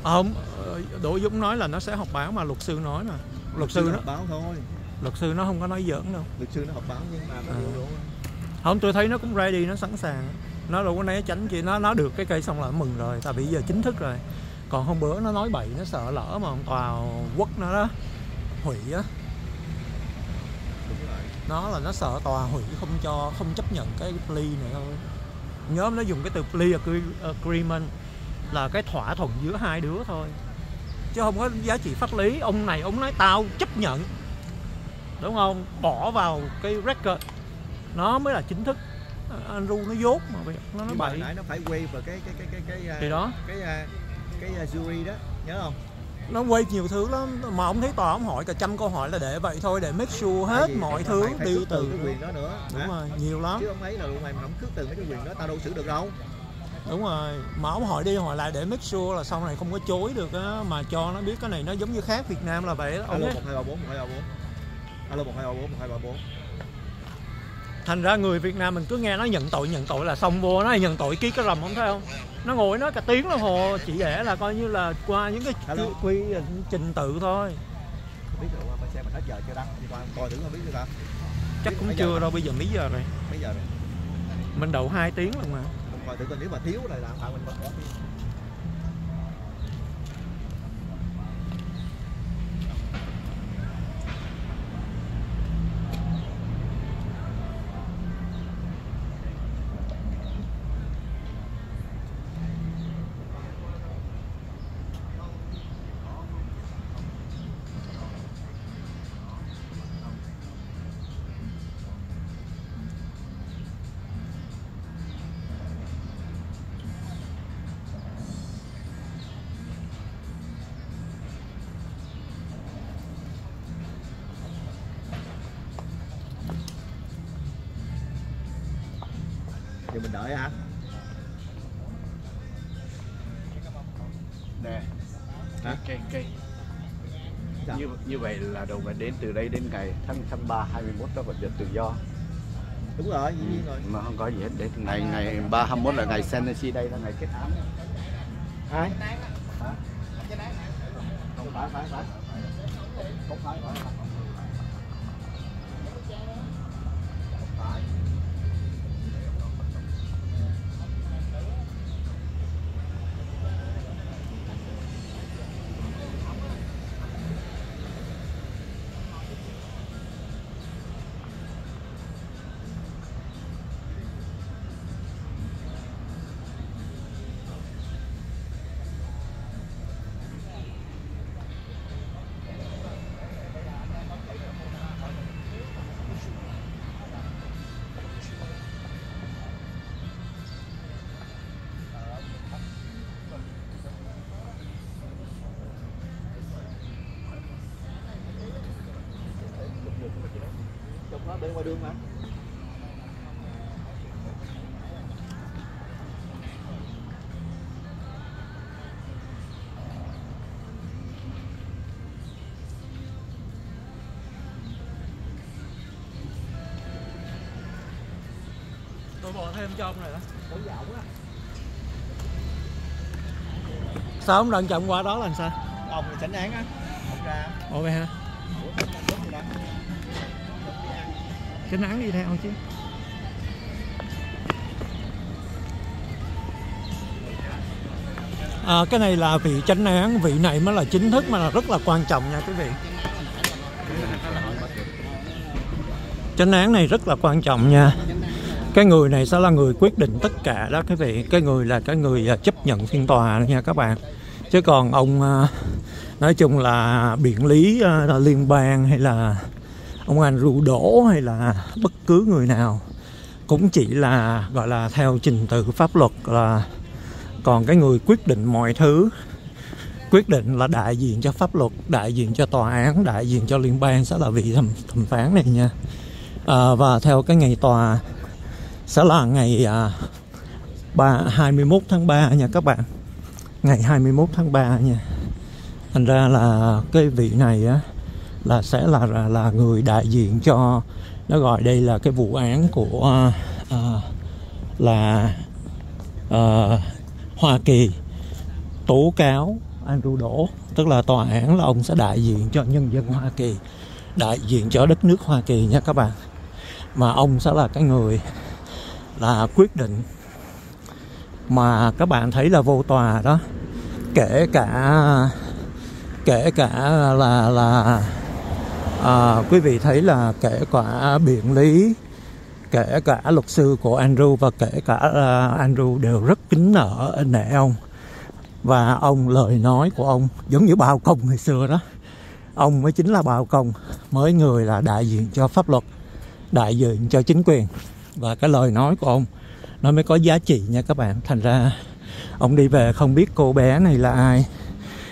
Không, Đỗ Dũng nói là nó sẽ họp báo mà luật sư nói mà. Luật sư nó họp báo thôi. Luật sư nó không có nói giỡn đâu. Luật sư nó họp báo nhưng mà không, tôi thấy nó cũng ready, nó sẵn sàng. Nó đâu có né tránh gì, nó được cái cây xong là nó mừng rồi, tại vì giờ chính thức rồi. Còn hôm bữa nó nói bậy, nó sợ lỡ mà tòa quốc nó đó hủy á. Nó sợ tòa hủy không chấp nhận cái plea này thôi. Nhóm nó dùng cái từ plea agreement là cái thỏa thuận giữa hai đứa thôi, chứ không có giá trị pháp lý. Ông này ông nói tao chấp nhận, đúng không, bỏ vào cái record nó mới là chính thức. Andrew nó dốt mà nó nói bậy. Nãy nó phải quay vào cái thì đó cái jury đó, nhớ không? Nó quay nhiều thứ lắm mà ông thấy tòa ông hỏi cả trăm câu hỏi là để vậy thôi, để make sure hết mọi thứ đi từ cái quyền đó nữa. Đúng rồi, nhiều lắm. Chứ ông thấy là mày không khước từ mấy cái quyền đó tao đâu xử được đâu. Đúng rồi, mà ông hỏi đi hỏi lại để make sure là sau này không có chối được á, mà cho nó biết cái này nó giống như khác Việt Nam là vậy đó. Alo 1234 1234. Alo 1234 1234. Thành ra người Việt Nam mình cứ nghe nó nhận tội là xong vô, nó nhận tội ký cái rầm, không thấy không? Nó ngồi nói cả tiếng đồng hồ chỉ để là coi như là qua những cái quy trình tự thôi. Không biết rồi, mà xe mình hết giờ chưa đăng, đi qua coi thử không biết chưa ta. Chắc cũng chưa đâu, bây giờ mấy giờ rồi? Mấy giờ rồi? Mình đậu 2 tiếng lần mà. Coi thử coi nếu mà thiếu là làm sao mình bỏ đi. Thì mình đợi hả? Nè, cây như vậy là đầu mà đến từ đây đến ngày tháng 3 21 đó vẫn được tự do. Đúng rồi, dĩ nhiên rồi. Mà không có gì hết. Đến ngày 3 21 là ngày sentency, đây là ngày kết án. Ai? Hả? Không phải. Không phải. Nó bên ngoài đường mà. Tôi bỏ thêm cho ông này đó. Tối dạo quá. Sao ông lần chậm qua đó là sao? Ông thì chánh án á. Ông ra. Ok ha. Cái nắng đi theo chứ. Cái này là vị chánh án, vị này mới là chính thức mà là rất là quan trọng nha quý vị. Chánh án này rất là quan trọng nha. Cái người này sẽ là người quyết định tất cả đó quý vị. Cái người là cái người chấp nhận phiên tòa đó nha các bạn. Chứ còn ông nói chung là biện lý liên bang hay là ông Andrew Đỗ hay là bất cứ người nào cũng chỉ là gọi là theo trình tự pháp luật là, còn cái người quyết định mọi thứ, quyết định là đại diện cho pháp luật, đại diện cho tòa án, đại diện cho liên bang sẽ là vị thẩm phán này nha. Và theo cái ngày tòa sẽ là ngày 21 tháng 3 nha các bạn, ngày 21 tháng 3 nha. Thành ra là cái vị này á là sẽ là người đại diện cho, nó gọi đây là cái vụ án của Hoa Kỳ tố cáo Andrew đổ, tức là tòa án là ông sẽ đại diện cho nhân dân Hoa Kỳ, đại diện cho đất nước Hoa Kỳ nha các bạn. Mà ông sẽ là cái người là quyết định, mà các bạn thấy là vô tòa đó, kể cả là quý vị thấy là kể cả biện lý, kể cả luật sư của Andrew và kể cả Andrew đều rất kính nể ông. Và ông, lời nói của ông giống như bao công ngày xưa đó, ông mới chính là bao công, mới người là đại diện cho pháp luật, đại diện cho chính quyền, và cái lời nói của ông nó mới có giá trị nha các bạn. Thành ra ông đi về không biết cô bé này là ai.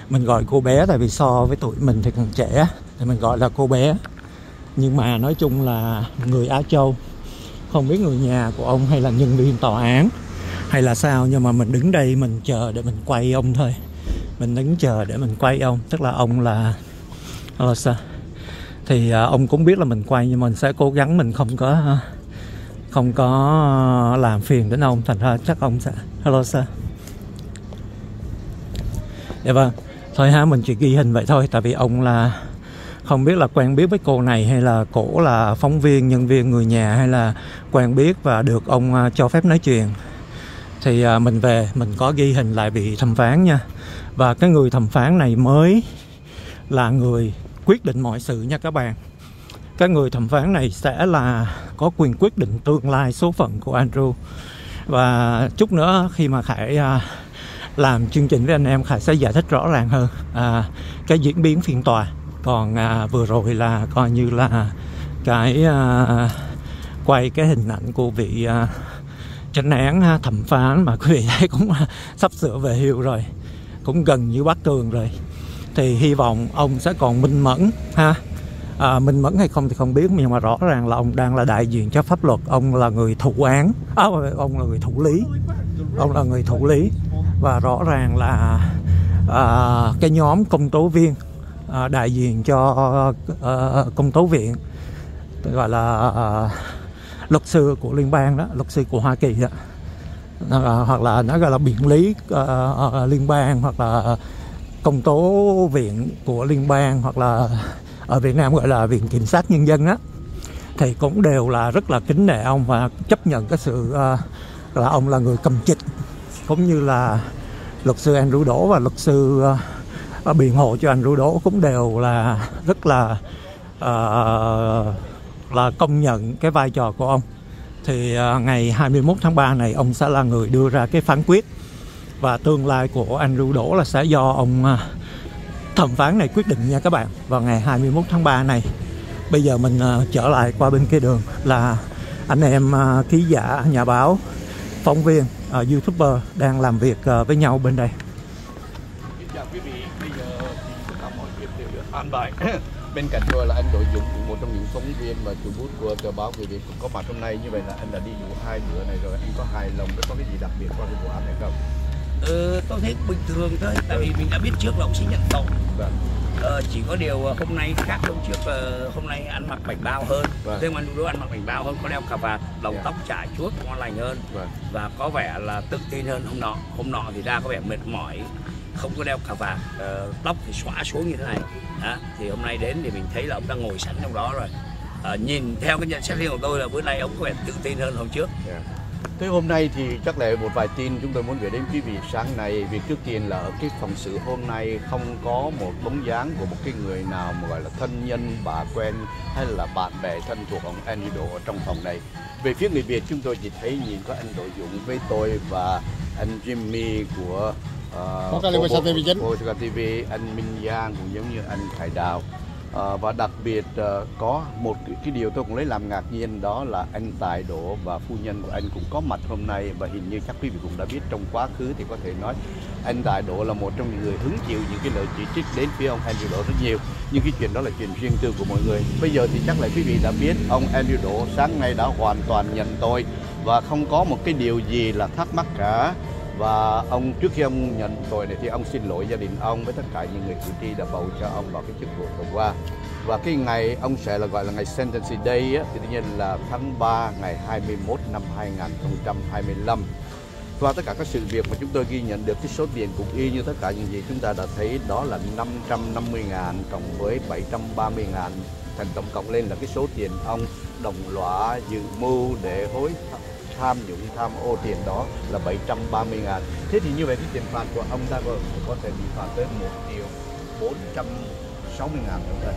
Mình gọi cô bé tại vì so với tuổi mình thì còn trẻ thì mình gọi là cô bé, nhưng mà nói chung là người Á Châu. Không biết người nhà của ông hay là nhân viên tòa án hay là sao, nhưng mà mình đứng đây mình chờ để mình quay ông thôi. Mình đứng chờ để mình quay ông, tức là ông là hello sir. Thì ông cũng biết là mình quay, nhưng mình sẽ cố gắng mình không có làm phiền đến ông. Thành ra chắc ông sẽ hello sir. Dạ vâng, thôi ha, mình chỉ ghi hình vậy thôi. Tại vì ông là không biết là quen biết với cô này hay là cổ là phóng viên, nhân viên, người nhà, hay là quen biết và được ông cho phép nói chuyện. Thì mình về mình có ghi hình lại vị thẩm phán nha. Và cái người thẩm phán này mới là người quyết định mọi sự nha các bạn. Cái người thẩm phán này sẽ là có quyền quyết định tương lai số phận của Andrew. Và chút nữa khi mà Khải làm chương trình với anh em, Khải sẽ giải thích rõ ràng hơn cái diễn biến phiên tòa. Còn vừa rồi là coi như là cái quay cái hình ảnh của vị chánh án thẩm phán mà quý vị thấy cũng sắp sửa về hưu rồi, cũng gần như Bác Cường rồi. Thì hy vọng ông sẽ còn minh mẫn ha. Minh mẫn hay không thì không biết, nhưng mà rõ ràng là ông đang là đại diện cho pháp luật. Ông là người thụ án, ông là người thụ lý, ông là người thụ lý. Và rõ ràng là cái nhóm công tố viên đại diện cho công tố viện, gọi là luật sư của liên bang đó, luật sư của Hoa Kỳ đó, hoặc là nó gọi là biện lý liên bang, hoặc là công tố viện của liên bang, hoặc là ở Việt Nam gọi là viện kiểm sát nhân dân á, thì cũng đều là rất là kính nể ông và chấp nhận cái sự là ông là người cầm chịch, cũng như là luật sư Andrew Đỗ và luật sư biện hộ cho Andrew Đỗ cũng đều là rất là công nhận cái vai trò của ông. Thì ngày 21 tháng 3 này ông sẽ là người đưa ra cái phán quyết, và tương lai của Andrew Đỗ là sẽ do ông thẩm phán này quyết định nha các bạn, vào ngày 21 tháng 3 này. Bây giờ mình trở lại qua bên kia đường là anh em ký giả, nhà báo, phóng viên, YouTuber đang làm việc với nhau bên đây. Chào quý vị, bây giờ thì tất cả mọi việc đều được an bài. Bên cạnh tôi là anh Đội Dũng, một trong những phóng viên và chủ bút của tờ báo Người Việt cũng có mặt hôm nay. Như vậy là anh đã đi vụ 2 bữa này rồi, anh có hài lòng với có cái gì đặc biệt qua cái vụ án này không? Tôi thấy bình thường thôi, tại vì mình đã biết trước là ông sẽ nhận tội. Vâng. Chỉ có điều hôm nay khác hôm trước, hôm nay ăn mặc bảnh bao hơn. Vâng. Riêng Andrew Đỗ ăn mặc bảnh bao hơn, có đeo cà vạt, đầu tóc chải chuốt ngon lành hơn. Vâng. Và có vẻ là tự tin hơn hôm nọ. Hôm nọ thì ra có vẻ mệt mỏi, không có đeo cà vạt, tóc thì xõa xuống như thế này. Thì hôm nay đến thì mình thấy là ông đang ngồi sẵn trong đó rồi. Nhìn theo cái nhận xét riêng của tôi là bữa nay ông có vẻ tự tin hơn hôm trước. Thế hôm nay thì chắc là một vài tin chúng tôi muốn gửi đến quý vị sáng nay. Việc trước tiên là ở cái phòng xử hôm nay không có một bóng dáng của một cái người nào mà gọi là thân nhân, bà quen hay là bạn bè thân thuộc ông Andrew Đỗ ở trong phòng này. Về phía người Việt chúng tôi chỉ thấy nhìn có anh Đội Dũng với tôi và anh Jimmy của TV, anh Minh Giang cũng giống như anh Khải Đào. Và đặc biệt có một cái điều tôi cũng lấy làm ngạc nhiên, đó là anh Tài Đỗ và phu nhân của anh cũng có mặt hôm nay. Và hình như chắc quý vị cũng đã biết trong quá khứ thì có thể nói anh Tài Đỗ là một trong những người hứng chịu những cái lời chỉ trích đến phía ông Andrew Đỗ rất nhiều. Nhưng cái chuyện đó là chuyện riêng tư của mọi người. Bây giờ thì chắc là quý vị đã biết ông Andrew Đỗ sáng nay đã hoàn toàn nhận tội và không có một cái điều gì là thắc mắc cả. Và ông trước khi ông nhận tội này thì ông xin lỗi gia đình ông với tất cả những người cử tri đã bầu cho ông vào cái chức vụ vừa qua. Và cái ngày ông sẽ là gọi là ngày Sentencing Day á, thì tự nhiên là tháng 3 ngày 21 năm 2025. Qua tất cả các sự việc mà chúng tôi ghi nhận được, cái số tiền cũng y như tất cả những gì chúng ta đã thấy, đó là 550.000 cộng với 730.000, thành tổng cộng lên là cái số tiền ông đồng lõa dự mưu để tham nhũng, tham ô tiền đó là 730.000. Thế thì như vậy cái tiền phạt của ông ta có thể bị phạt tới 1.460.000 trong đây.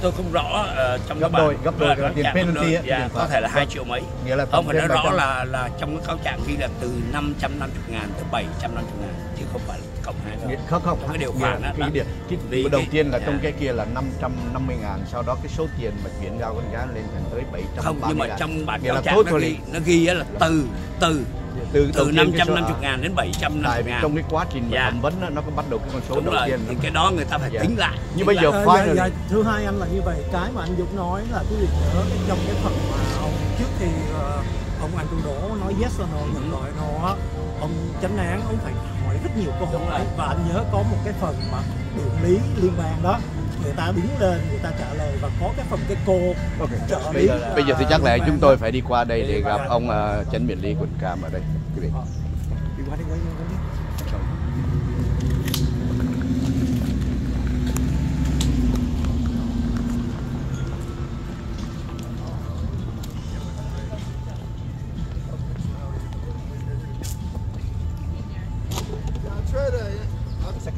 Tôi không rõ trong gấp đôi là tiền penalty, có thể là 2 triệu mấy. Nghĩa là ông phải nói rõ là trong cái cáo trạng ghi là từ 550.000 tới 750.000 chứ không phải cộng hai đâu. Không, cái điều khoản đó. Cái đầu tiên là trong cái kia là 550.000, sau đó cái số tiền mà chuyển giao con gái lên thành tới 730.000. Không, nhưng mà trong bản cáo trạng nó ghi là từ 550.000 đến 750.000. Tại vì trong cái quá trình mà thẩm vấn nó có bắt đầu cái con số đầu tiên. Thì cái đó người ta phải tính lại. Nhưng bây giờ thưa hai anh là như vậy, cái mà anh Dũng nói là quý vị nhớ trong cái phần mà ông trước khi ông Trudeau nói yes or no, nhận loại no, ông chánh án ông phải hỏi rất nhiều câu hỏi, và anh nhớ có một cái phần mà điện lý liên bang đó, người ta đứng lên người ta trả lời và có cái phần cái cô trợ lý. Bây giờ thì chắc là chúng tôi phải đi qua đây để gặp ông chánh biện lý Quỳnh Cam ở đây. Quý vị. Đi qua đi.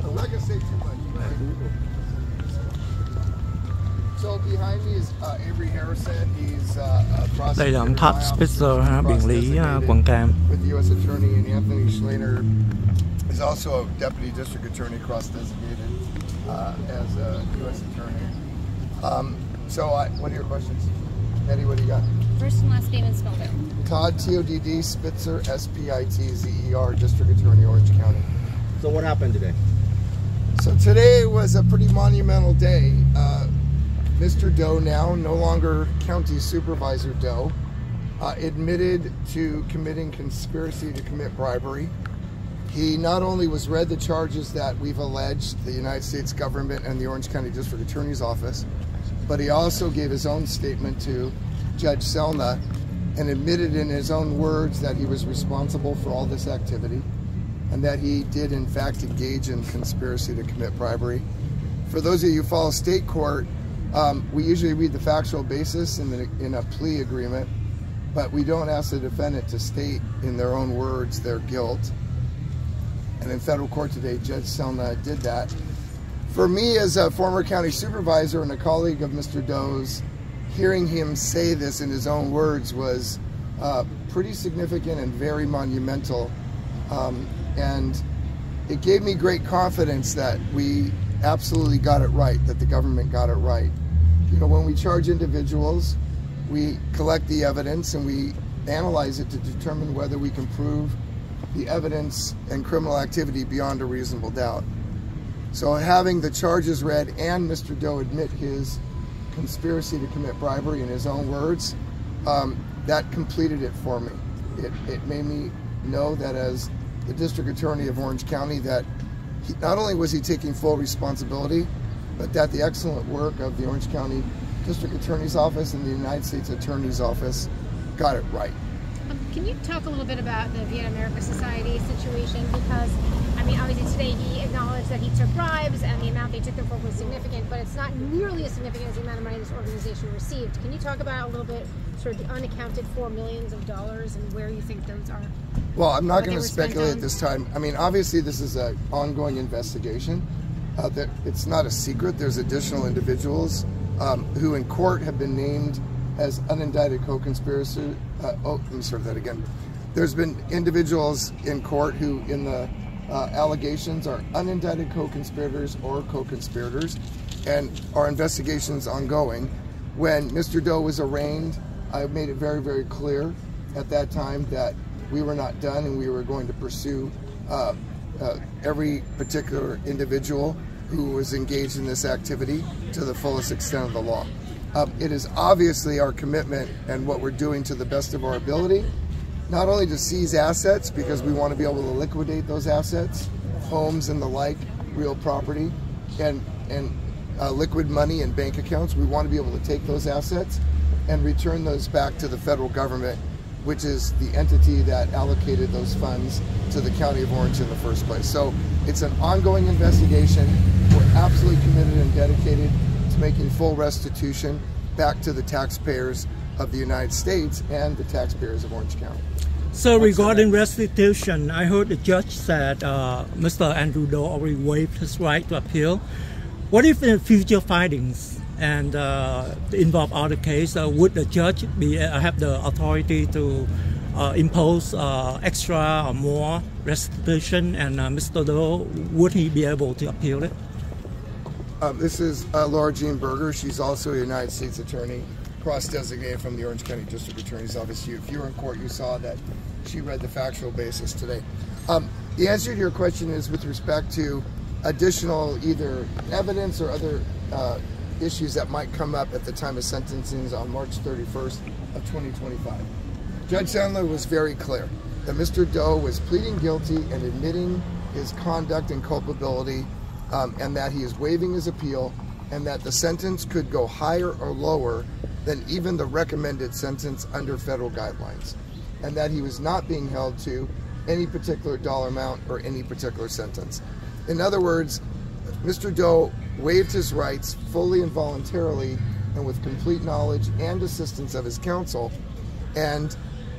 I'm not gonna say too much. So behind me is Avery Harrison. He's a Đây là ông Todd Spitzer, biện lý quận Cam. With the U.S. Attorney, and Anthony Schlainer is also a Deputy District Attorney, cross-designated as a U.S. Attorney. What are your questions? Eddie, what do you got? First and last name and spelled out. Todd, T-O-D-D, Spitzer, S-P-I-T-Z-E-R, District Attorney, Orange County. So what happened today? So today was a pretty monumental day. Mr. Doe, now no longer County Supervisor Doe, admitted to committing conspiracy to commit bribery. He not only was read the charges that we've alleged the United States government and the Orange County District Attorney's Office, but he also gave his own statement to Judge Selna and admitted in his own words that he was responsible for all this activity and that he did in fact engage in conspiracy to commit bribery. For those of you who follow state court, we usually read the factual basis in a plea agreement, but we don't ask the defendant to state in their own words their guilt. And in federal court today, Judge Selna did that. For me, as a former county supervisor and a colleague of Mr. Doe's, hearing him say this in his own words was pretty significant and very monumental. And it gave me great confidence that we absolutely got it right, that the government got it right. You know, when we charge individuals, we collect the evidence and we analyze it to determine whether we can prove the evidence and criminal activity beyond a reasonable doubt. So having the charges read and Mr. Doe admit his conspiracy to commit bribery in his own words, that completed it for me. It made me know that as the District Attorney of Orange County, that not only was he taking full responsibility, but that the excellent work of the Orange County District Attorney's Office and the United States Attorney's Office got it right. Can you talk a little bit about the Vienna America Society situation? Because, I mean, obviously today he acknowledged that he took bribes and the amount they took them for was significant, but it's not nearly as significant as the amount of money this organization received. Can you talk about a little bit sort of the unaccounted for millions of dollars and where you think those are? Well, I'm not going to speculate at this time. I mean, obviously this is an ongoing investigation. It's not a secret. There's additional individuals who in court have been named as unindicted co-conspirators. Let me start that again. There's been individuals in court who in the allegations are unindicted co-conspirators or co-conspirators, and our investigation's ongoing. When Mr. Doe was arraigned, I made it very, very clear at that time that we were not done and we were going to pursue every particular individual who was engaged in this activity to the fullest extent of the law. It is obviously our commitment and what we're doing to the best of our ability, not only to seize assets because we want to be able to liquidate those assets, homes and the like, real property, and liquid money and bank accounts. We want to be able to take those assets and return those back to the federal government which is the entity that allocated those funds to the County of Orange in the first place. So it's an ongoing investigation. We're absolutely committed and dedicated to making full restitution back to the taxpayers of the United States and the taxpayers of Orange County. So regarding restitution, I heard the judge said Mr. Andrew Doe already waived his right to appeal. What if in future findings and involve other case, would the judge have the authority to impose extra or more restitution, and Mr. Doe, would he be able to appeal it? This is Laura Jean Berger. She's also a United States attorney, cross-designated from the Orange County District Attorney's Office. If you were in court, you saw that she read the factual basis today. The answer to your question is with respect to additional either evidence or other issues that might come up at the time of sentencing on March 31st of 2025. Judge Sandler was very clear that Mr. Doe was pleading guilty and admitting his conduct and culpability, and that he is waiving his appeal, and that the sentence could go higher or lower than even the recommended sentence under federal guidelines, and that he was not being held to any particular dollar amount or any particular sentence. In other words, Mr. Doe waived his rights fully and voluntarily and with complete knowledge and assistance of his counsel, and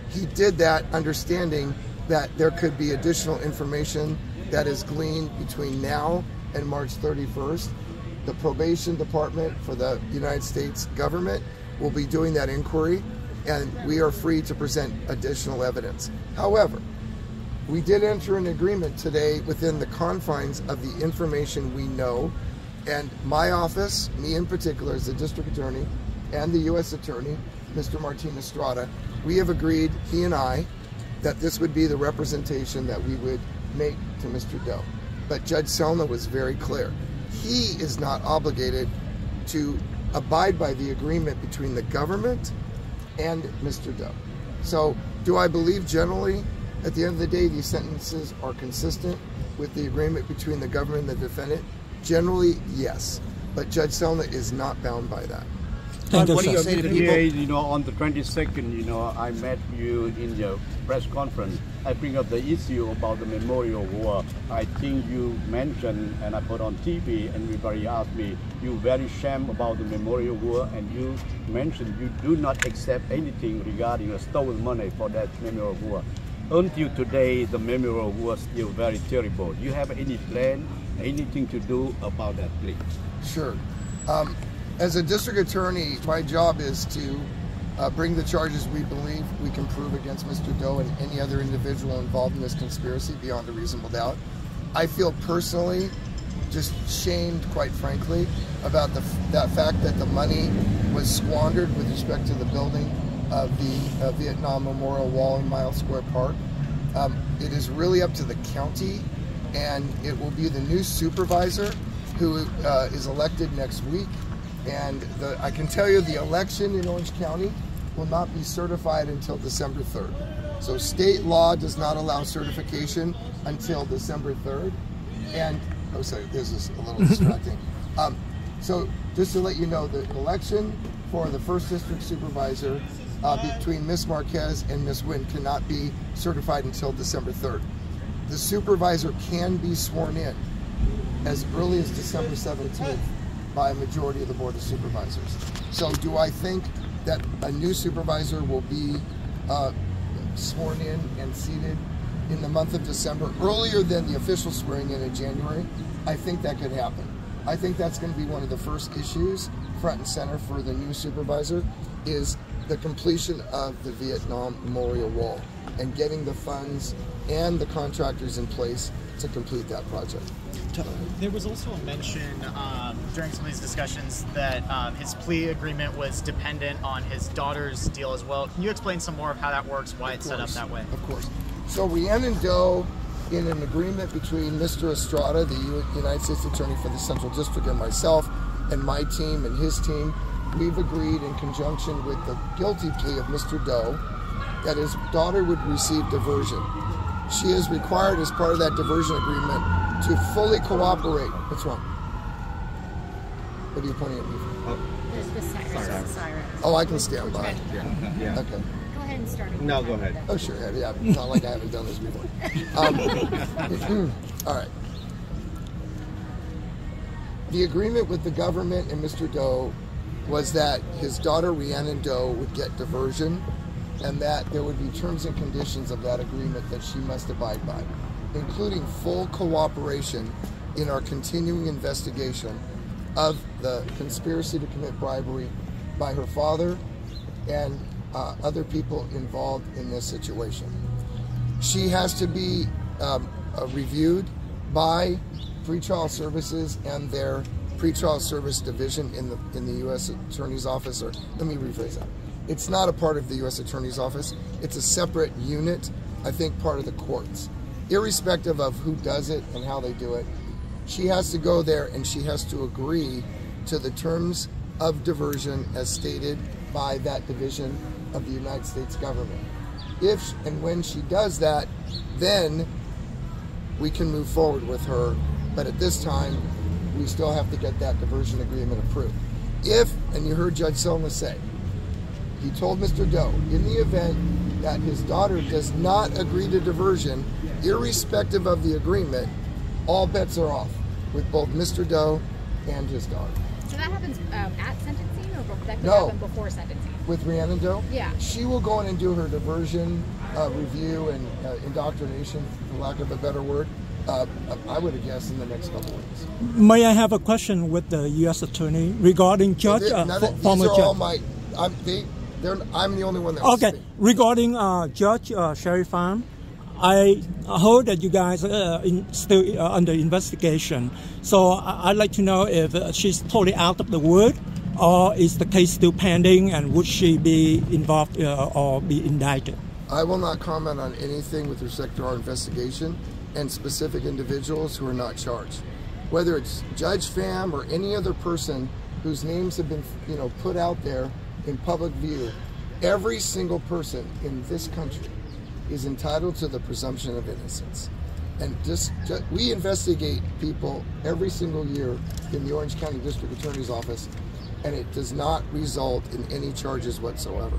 he did that understanding that there could be additional information that is gleaned between now and March 31st. The probation department for the United States government will be doing that inquiry, and we are free to present additional evidence. However, we did enter an agreement today within the confines of the information we know, and my office, me in particular as the district attorney, and the U.S. attorney, Mr. Martin Estrada, we have agreed, he and I, that this would be the representation that we would make to Mr. Doe. But Judge Selna was very clear. He is not obligated to abide by the agreement between the government and Mr. Doe. So do I believe generally at the end of the day these sentences are consistent with the agreement between the government and the defendant? Generally, yes. But Judge Selna is not bound by that. What do you say to people? You know, on the 22nd, you know, I met you in your press conference. I bring up the issue about the Memorial War. I think you mentioned, and I put on TV, and everybody asked me, you very shame about the Memorial War, and you mentioned you do not accept anything regarding the stolen money for that Memorial War. Until today, the Memorial War is still very terrible. Do you have any plan, anything to do about that, please? Sure. As a district attorney, my job is to bring the charges we believe we can prove against Mr. Doe and any other individual involved in this conspiracy beyond a reasonable doubt. I feel personally just shamed, quite frankly, about that fact that the money was squandered with respect to the building of the Vietnam Memorial Wall in Miles Square Park. It is really up to the county, and it will be the new supervisor who is elected next week. And I can tell you the election in Orange County will not be certified until December 3rd. So state law does not allow certification until December 3rd. And, oh sorry, this is a little distracting. So just to let you know, the election for the 1st District Supervisor between Ms. Marquez and Ms. Nguyen cannot be certified until December 3rd. The supervisor can be sworn in as early as December 17th by a majority of the Board of Supervisors. So do I think that a new supervisor will be sworn in and seated in the month of December, earlier than the official swearing in January? I think that could happen. I think that's going to be one of the first issues front and center for the new supervisor, is the completion of the Vietnam Memorial Wall and getting the funds and the contractors in place to complete that project. There was also a mention during some of these discussions that his plea agreement was dependent on his daughter's deal as well. Can you explain some more of how that works, why it's set up that way? Of course. So Rhiannon Doe, in an agreement between Mr. Estrada, the United States Attorney for the Central District, and myself and my team and his team, we've agreed in conjunction with the guilty plea of Mr. Doe that his daughter would receive diversion. She is required as part of that diversion agreement to fully cooperate. What's wrong? What are you pointing at me for? There's the siren. Oh, I can stand by. Okay. Okay. Go ahead. then started. No, go ahead. Oh, sure. Yeah, it's not like I haven't done this before. All right. The agreement with the government and Mr. Doe was that his daughter Rhiannon Doe would get diversion, and that there would be terms and conditions of that agreement that she must abide by, including full cooperation in our continuing investigation of the conspiracy to commit bribery by her father and other people involved in this situation. She has to be reviewed by pretrial services and their pretrial service division in the U.S. Attorney's Office, or let me rephrase that. It's not a part of the U.S. Attorney's Office. It's a separate unit, I think part of the courts. Irrespective of who does it and how they do it, she has to go there and she has to agree to the terms of diversion as stated by that division of the United States government. If and when she does that, then we can move forward with her. But at this time, we still have to get that diversion agreement approved. If, and you heard Judge Selma say, he told Mr. Doe, in the event that his daughter does not agree to diversion, irrespective of the agreement, all bets are off with both Mr. Doe and his daughter. So that happens at sentencing, or that could No. happen before sentencing? With Rhiannon Doe? Yeah. She will go in and do her diversion review and indoctrination, for lack of a better word, I would have guessed in the next couple of weeks. May I have a question with the U.S. Attorney regarding Judge, former these are all judge? I'm the only one that Okay, regarding Judge Sherry Pham, I heard that you guys are still under investigation. So I'd like to know if she's totally out of the wood, or is the case still pending, and would she be involved or be indicted? I will not comment on anything with respect to our investigation and specific individuals who are not charged. Whether it's Judge Pham or any other person whose names have been, put out there in public view, every single person in this country is entitled to the presumption of innocence. And we investigate people every single year in the Orange County District Attorney's Office, and it does not result in any charges whatsoever.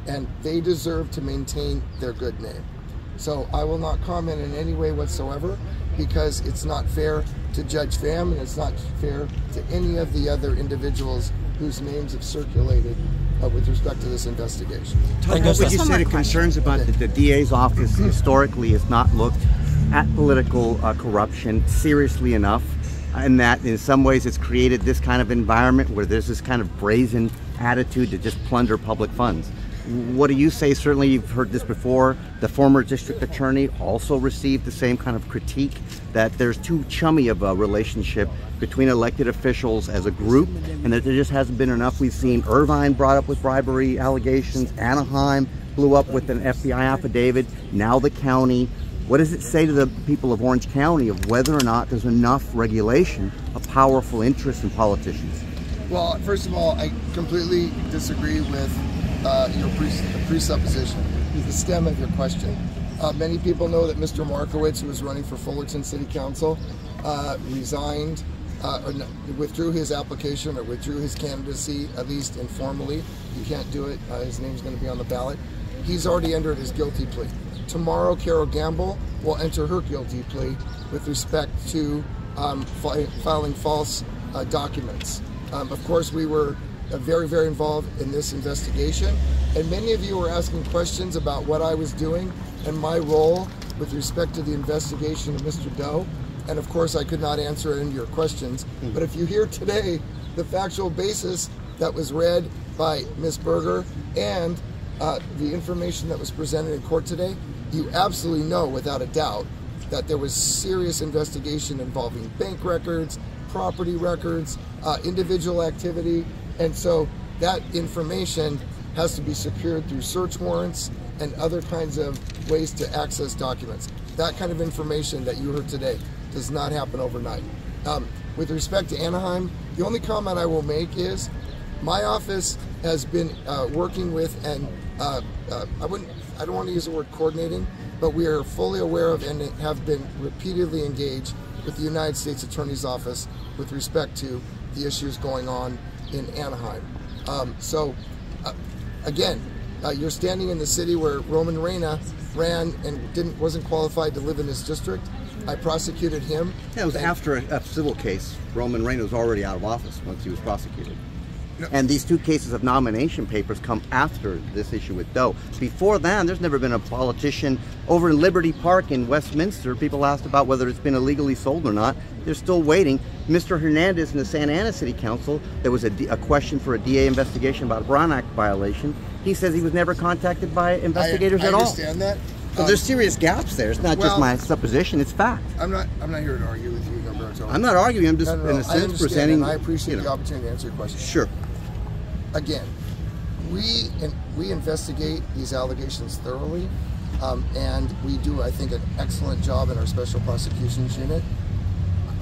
And they deserve to maintain their good name. So I will not comment in any way whatsoever, because it's not fair to Judge Pham, and it's not fair to any of the other individuals whose names have circulated with respect to this investigation. What would you say to concerns about the DA's office historically has not looked at political corruption seriously enough, and that in some ways it's created this kind of environment where there's this kind of brazen attitude to just plunder public funds? What do you say? Certainly you've heard this before. The former district attorney also received the same kind of critique, that there's too chummy of a relationship between elected officials as a group, and that there just hasn't been enough. We've seen Irvine brought up with bribery allegations, Anaheim blew up with an FBI affidavit, now the county. What does it say to the people of Orange County of whether or not there's enough regulation of powerful interests in politicians? Well, first of all, I completely disagree with your presupposition, the stem of your question. Many people know that Mr. Markowitz, who was running for Fullerton City Council, resigned, or withdrew his application or withdrew his candidacy, at least informally. You can't do it. His name's going to be on the ballot. He's already entered his guilty plea. Tomorrow, Carol Gamble will enter her guilty plea with respect to filing false documents. Of course, we were very, very involved in this investigation, and many of you were asking questions about what I was doing and my role with respect to the investigation of Mr. Doe, and of course I could not answer any of your questions. But if you hear today the factual basis that was read by Ms. Berger and the information that was presented in court today, you absolutely know without a doubt that there was serious investigation involving bank records, property records, individual activity. And so that information has to be secured through search warrants and other kinds of ways to access documents. That kind of information that you heard today does not happen overnight. With respect to Anaheim, the only comment I will make is my office has been working with, and I don't want to use the word coordinating, but we are fully aware of and have been repeatedly engaged with the United States Attorney's Office with respect to the issues going on in Anaheim. Again, You're standing in the city where Roman Reina ran and wasn't qualified to live in this district. I prosecuted him. Yeah, it was after a civil case. Roman Reina was already out of office once he was prosecuted. No. And these two cases of nomination papers come after this issue with Doe. Before then, there's never been a politician over in Liberty Park in Westminster. People asked about whether it's been illegally sold or not. They're still waiting. Mr. Hernandez in the Santa Ana City Council, there was a question for a DA investigation about a Brown Act violation. He says he was never contacted by investigators at all. I understand that. So there's serious gaps there. It's not just my supposition, it's fact. I'm not here to argue with you, Norberto. I'm not arguing, I'm just in a sense presenting. And I appreciate the opportunity to answer your question. Sure. Again, we investigate these allegations thoroughly, and we do, I think, an excellent job in our special prosecutions unit.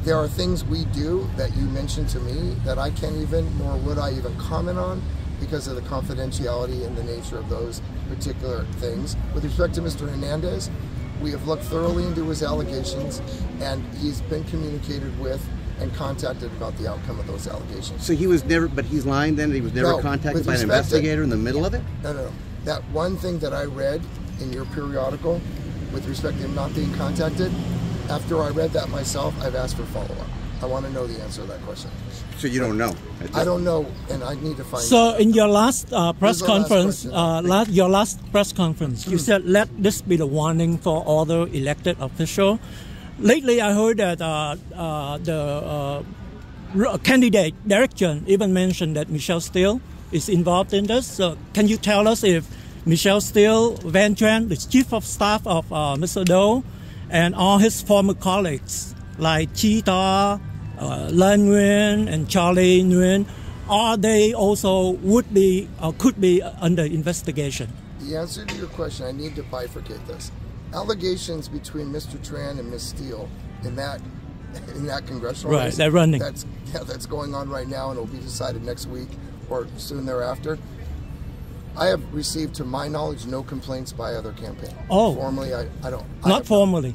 There are things we do that you mentioned to me that I can't even, nor would I even comment on, because of the confidentiality and the nature of those particular things. With respect to Mr. Hernandez, we have looked thoroughly into his allegations, and he's been communicated with and contacted about the outcome of those allegations. So he was never, but he's lying then? He was never contacted by an investigator in the middle of it? No. That one thing that I read in your periodical with respect to him not being contacted, after I read that myself, I've asked for follow-up. I want to know the answer to that question. So you don't know? I don't know, and I need to find out. So in your last press conference, your last press conference, you said let this be the warning for other elected officials. Lately, I heard that the candidate Derek Chen even mentioned that Michelle Steele is involved in this. So can you tell us if Michelle Steele, Van Tran, the chief of staff of Mr. Doe, and all his former colleagues like Chi Ta, Lan Nguyen, and Charlie Nguyen, are they also would be or could be under investigation? The answer to your question, I need to bifurcate this. Allegations between Mr. Tran and Ms. Steele in that congressional race, they're running. That's going on right now, and it will be decided next week or soon thereafter. I have received, to my knowledge, no complaints by other campaigns. Oh, formally, I don't. Not formally.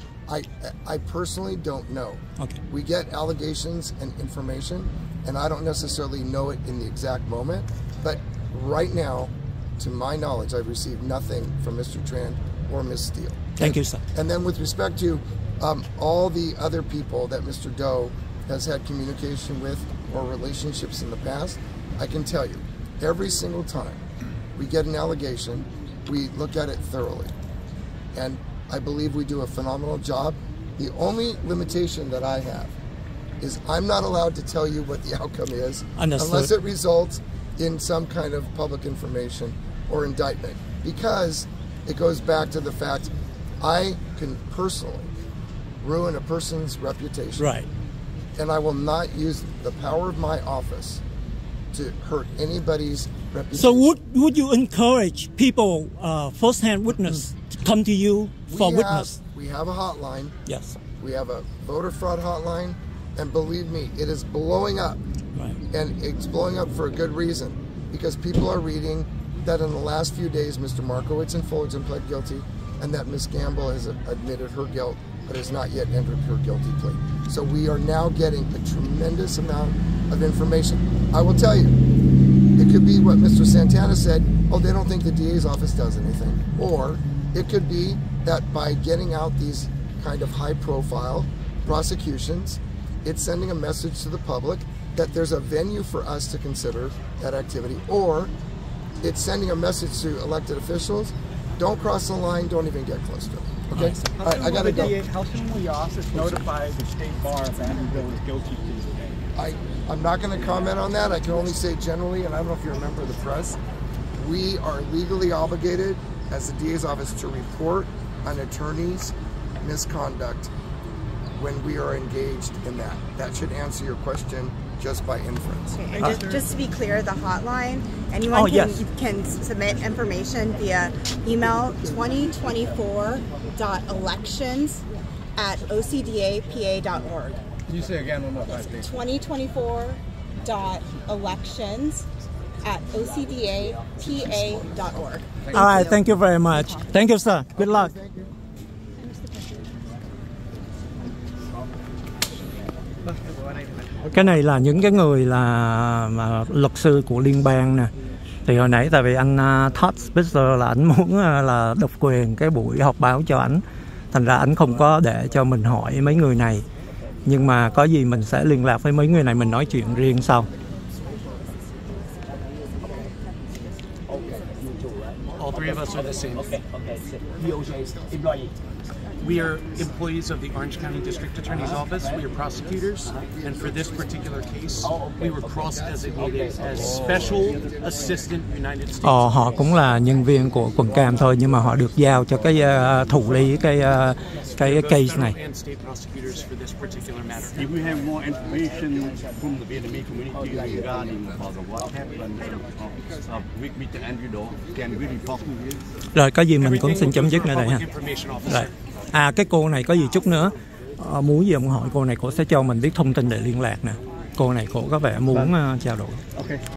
I personally don't know. Okay. We get allegations and information, and I don't necessarily know it in the exact moment. But right now, to my knowledge, I've received nothing from Mr. Tran or Ms. Steele. Thank you, sir. And then with respect to all the other people that Mr. Doe has had communication with or relationships in the past, I can tell you, every single time we get an allegation, we look at it thoroughly. And I believe we do a phenomenal job. The only limitation that I have is I'm not allowed to tell you what the outcome is unless it results in some kind of public information or indictment, because it goes back to the fact I can personally ruin a person's reputation. Right. And I will not use the power of my office to hurt anybody's reputation. So would you encourage people, first-hand witness, to come to you for witness? We have a hotline. Yes. We have a voter fraud hotline, and believe me, it is blowing up. Right. And it's blowing up for a good reason, because people are reading that in the last few days, Mr. Markowitz and Fullerton pled guilty, and that Ms. Gamble has admitted her guilt, but has not yet entered her guilty plea. So we are now getting a tremendous amount of information. I will tell you, it could be what Mr. Santana said, oh, they don't think the DA's office does anything. Or it could be that by getting out these kind of high-profile prosecutions, it's sending a message to the public that there's a venue for us to consider that activity, or it's sending a message to elected officials, don't cross the line, don't even get close to it. Okay? All right, I gotta go. How soon will your office notify the state bar if Vanderbilt is guilty plea today? I'm not going to comment on that. I can only say generally, and I don't know if you're a member of the press, we are legally obligated as the DA's office to report an attorney's misconduct when we are engaged in that. That should answer your question just by inference. Okay, and just to be clear, the hotline, anyone can submit information via email 2024.elections@ocdapa.org. Can you say again one more time, please? 2024.elections@ocdapa.org. All right, thank you very much. Thank you, sir. Good luck. Thank you. Cái này là những cái người là luật sư của liên bang nè, Thì hồi nãy tại vì anh Todd Spitzer là anh muốn là độc quyền cái buổi họp báo cho ảnh, thành ra ảnh không có để cho mình hỏi mấy người này. Nhưng mà có gì mình sẽ liên lạc với mấy người này, mình nói chuyện riêng sau. All three of us are the same. DOJ's employee. We are employees of the Orange County District Attorney's Office. We are prosecutors, and for this particular case, we were cross-designated as Special Assistant United States. Họ cũng là nhân viên của quận Cam thôi, nhưng mà họ được giao cho cái thụ lý cái case này. If we have more information from the Vietnamese community regarding about what happened with Mr. Andrew Doe, can we report to you? Rồi có gì mình cũng xin chấm dứt nơi đây ha. Rồi. Cái cô này có gì chút nữa muốn gì ông hỏi cô này, cô sẽ cho mình biết thông tin để liên lạc nè. Cô này cô có vẻ muốn trao đổi.